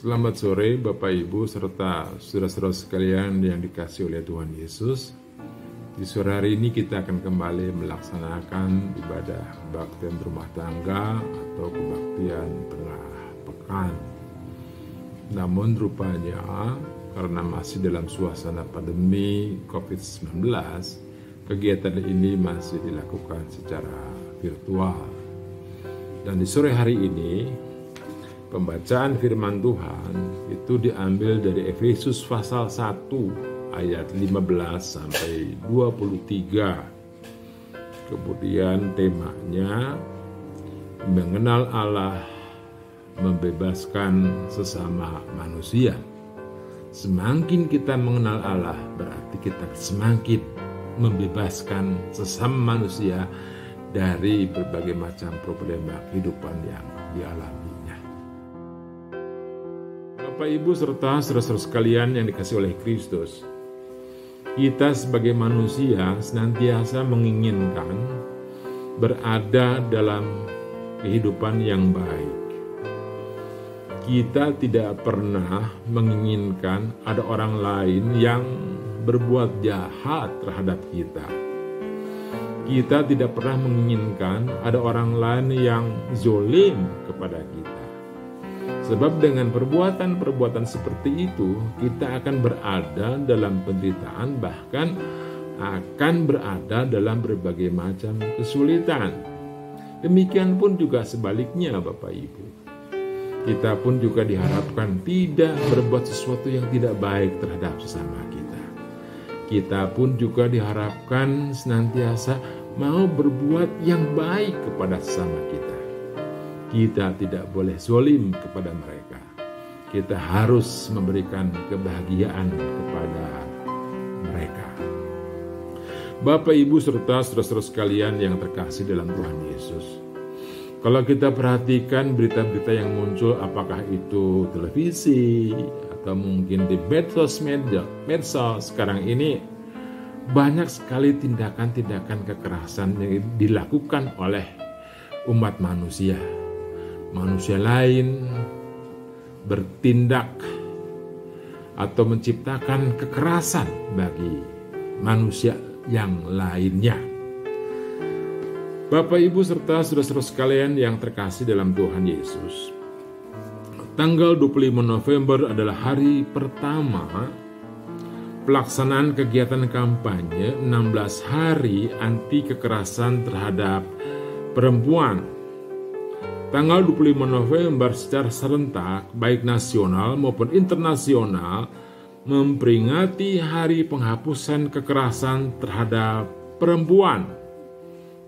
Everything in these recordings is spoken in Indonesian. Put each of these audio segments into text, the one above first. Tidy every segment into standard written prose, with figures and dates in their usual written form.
Selamat sore Bapak Ibu serta saudara-saudara sekalian yang dikasihi oleh Tuhan Yesus. Di sore hari ini kita akan kembali melaksanakan ibadah kebaktian rumah tangga atau kebaktian tengah pekan. Namun rupanya karena masih dalam suasana pandemi COVID-19, kegiatan ini masih dilakukan secara virtual. Dan di sore hari ini pembacaan firman Tuhan itu diambil dari Efesus pasal 1 ayat 15 sampai 23. Kemudian temanya mengenal Allah, membebaskan sesama manusia. Semakin kita mengenal Allah, berarti kita semakin membebaskan sesama manusia dari berbagai macam problema kehidupan yang dialaminya. Bapak Ibu serta saudara-saudara sekalian yang dikasihi oleh Kristus, kita sebagai manusia senantiasa menginginkan berada dalam kehidupan yang baik. Kita tidak pernah menginginkan ada orang lain yang berbuat jahat terhadap kita. Kita tidak pernah menginginkan ada orang lain yang zolim kepada kita. Sebab dengan perbuatan-perbuatan seperti itu, kita akan berada dalam penderitaan, bahkan akan berada dalam berbagai macam kesulitan. Demikian pun juga sebaliknya Bapak Ibu. Kita pun juga diharapkan tidak berbuat sesuatu yang tidak baik terhadap sesama kita. Kita pun juga diharapkan senantiasa mau berbuat yang baik kepada sesama kita. Kita tidak boleh zolim kepada mereka. Kita harus memberikan kebahagiaan kepada mereka. Bapak, Ibu, serta saudara-saudara sekalian yang terkasih dalam Tuhan Yesus. Kalau kita perhatikan berita-berita yang muncul, apakah itu televisi atau mungkin di medsos sekarang ini, banyak sekali tindakan-tindakan kekerasan yang dilakukan oleh umat manusia. Manusia lain bertindak atau menciptakan kekerasan bagi manusia yang lainnya. Bapak, Ibu, serta saudara-saudara sekalian yang terkasih dalam Tuhan Yesus, tanggal 25 November adalah hari pertama pelaksanaan kegiatan kampanye 16 hari anti kekerasan terhadap perempuan. Tanggal 25 November secara serentak, baik nasional maupun internasional, memperingati hari penghapusan kekerasan terhadap perempuan.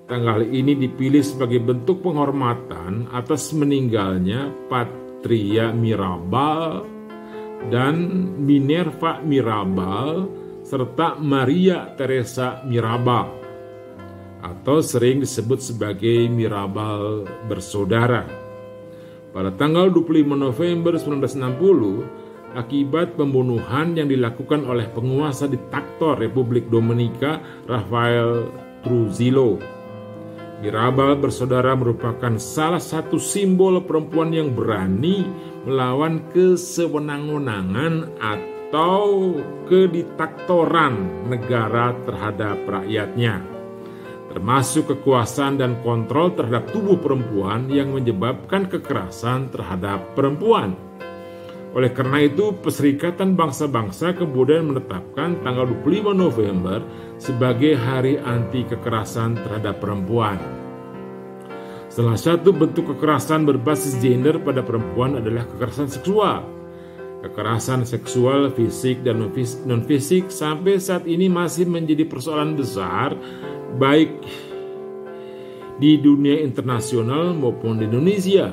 Tanggal ini dipilih sebagai bentuk penghormatan atas meninggalnya Patria Mirabal dan Minerva Mirabal serta Maria Teresa Mirabal, atau sering disebut sebagai Mirabal bersaudara. Pada tanggal 25 November 1960, akibat pembunuhan yang dilakukan oleh penguasa diktator Republik Dominika Rafael Trujillo, Mirabal bersaudara merupakan salah satu simbol perempuan yang berani melawan kesewenang-wenangan atau kediktatoran negara terhadap rakyatnya, termasuk kekuasaan dan kontrol terhadap tubuh perempuan yang menyebabkan kekerasan terhadap perempuan. Oleh karena itu, Perserikatan Bangsa-Bangsa kemudian menetapkan tanggal 25 November sebagai Hari Anti Kekerasan terhadap Perempuan. Salah satu bentuk kekerasan berbasis gender pada perempuan adalah kekerasan seksual. Kekerasan seksual fisik dan non-fisik sampai saat ini masih menjadi persoalan besar baik di dunia internasional maupun di Indonesia.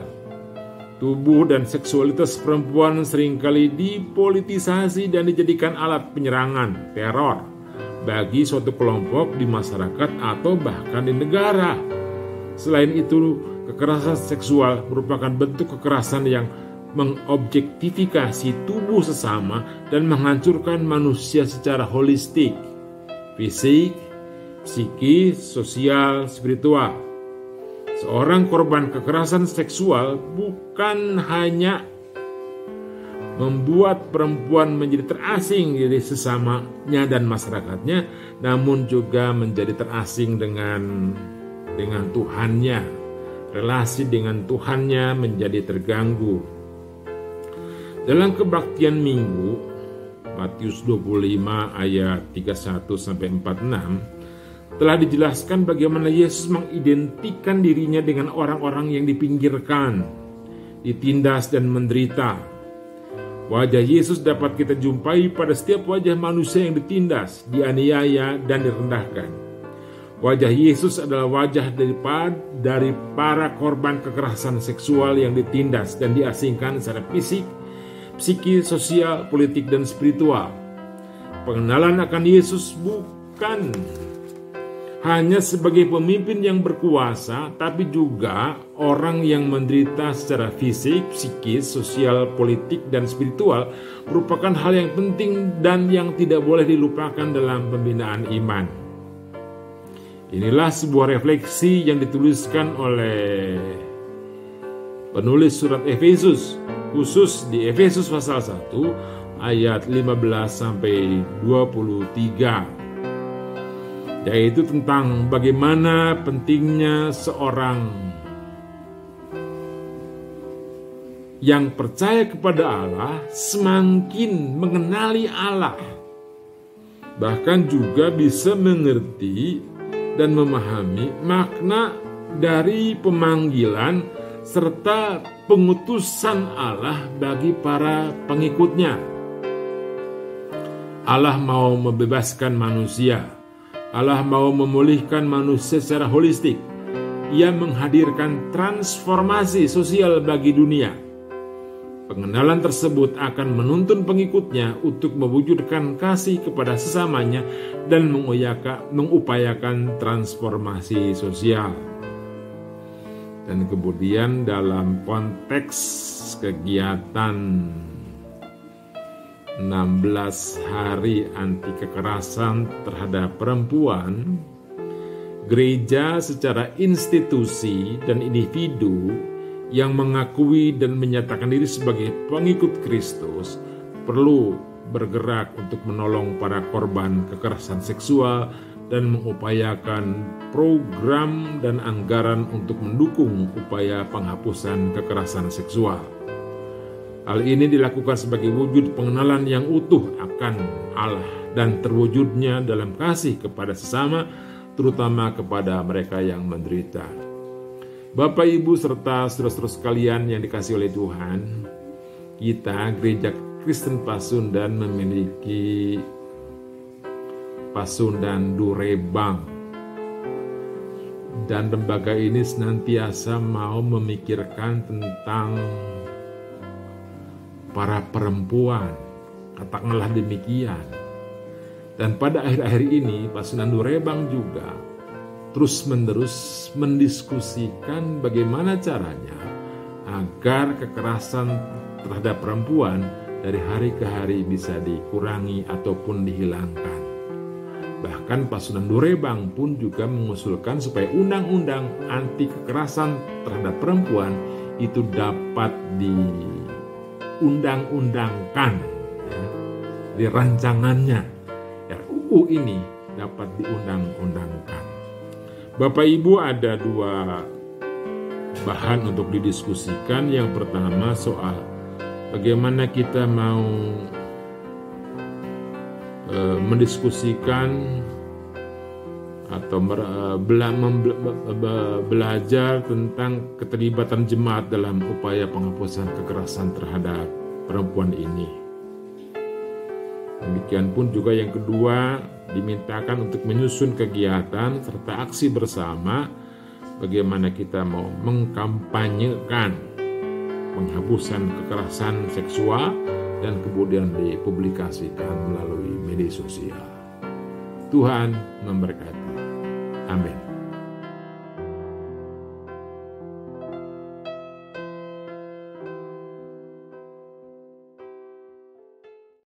Tubuh dan seksualitas perempuan seringkali dipolitisasi dan dijadikan alat penyerangan, teror bagi suatu kelompok di masyarakat atau bahkan di negara. Selain itu, kekerasan seksual merupakan bentuk kekerasan yang mengobjektifikasi tubuh sesama dan menghancurkan manusia secara holistik, fisik, psikis, sosial, spiritual. Seorang korban kekerasan seksual bukan hanya membuat perempuan menjadi terasing dari sesamanya dan masyarakatnya, namun juga menjadi terasing dengan Tuhannya. Relasi dengan Tuhannya menjadi terganggu. Dalam kebaktian Minggu, Matius 25 ayat 31-46, telah dijelaskan bagaimana Yesus mengidentikan dirinya dengan orang-orang yang dipinggirkan, ditindas dan menderita. Wajah Yesus dapat kita jumpai pada setiap wajah manusia yang ditindas, dianiaya, dan direndahkan. Wajah Yesus adalah wajah dari para korban kekerasan seksual yang ditindas dan diasingkan secara fisik, psikis, sosial, politik, dan spiritual. Pengenalan akan Yesus bukan hanya sebagai pemimpin yang berkuasa, tapi juga orang yang menderita secara fisik, psikis, sosial, politik, dan spiritual merupakan hal yang penting dan yang tidak boleh dilupakan dalam pembinaan iman. Inilah sebuah refleksi yang dituliskan oleh penulis surat Efesus, khusus di Efesus pasal 1 ayat 15-23. Yaitu tentang bagaimana pentingnya seorang yang percaya kepada Allah semakin mengenali Allah, bahkan juga bisa mengerti dan memahami makna dari pemanggilan serta pengutusan Allah bagi para pengikutnya. Allah mau membebaskan manusia. Allah mau memulihkan manusia secara holistik. Ia menghadirkan transformasi sosial bagi dunia. Pengenalan tersebut akan menuntun pengikutnya untuk mewujudkan kasih kepada sesamanya dan mengupayakan transformasi sosial. Dan kemudian dalam konteks kegiatan 16 hari anti kekerasan terhadap perempuan, gereja secara institusi dan individu yang mengakui dan menyatakan diri sebagai pengikut Kristus perlu bergerak untuk menolong para korban kekerasan seksual dan mengupayakan program dan anggaran untuk mendukung upaya penghapusan kekerasan seksual. Hal ini dilakukan sebagai wujud pengenalan yang utuh akan Allah dan terwujudnya dalam kasih kepada sesama, terutama kepada mereka yang menderita. Bapak, Ibu, serta saudara-saudara sekalian yang dikasihi oleh Tuhan, kita Gereja Kristen Pasundan memiliki Pasundan Durebang. Dan lembaga ini senantiasa mau memikirkan tentang para perempuan, katakanlah demikian. Dan pada akhir-akhir ini Pasundan Durebang juga terus-menerus mendiskusikan bagaimana caranya agar kekerasan terhadap perempuan dari hari ke hari bisa dikurangi ataupun dihilangkan. Bahkan Pasundan Durebang pun juga mengusulkan supaya undang-undang anti kekerasan terhadap perempuan itu dapat diundang-undangkan, ya, di rancangannya. RUU ini dapat diundang-undangkan. Bapak Ibu, ada dua bahan untuk didiskusikan. Yang pertama soal bagaimana kita mau mendiskusikan atau belajar tentang keterlibatan jemaat dalam upaya penghapusan kekerasan terhadap perempuan ini. Demikian pun juga yang kedua, dimintakan untuk menyusun kegiatan serta aksi bersama bagaimana kita mau mengkampanyekan penghapusan kekerasan seksual dan kemudian dipublikasikan melalui media sosial. Tuhan memberkati. Amin.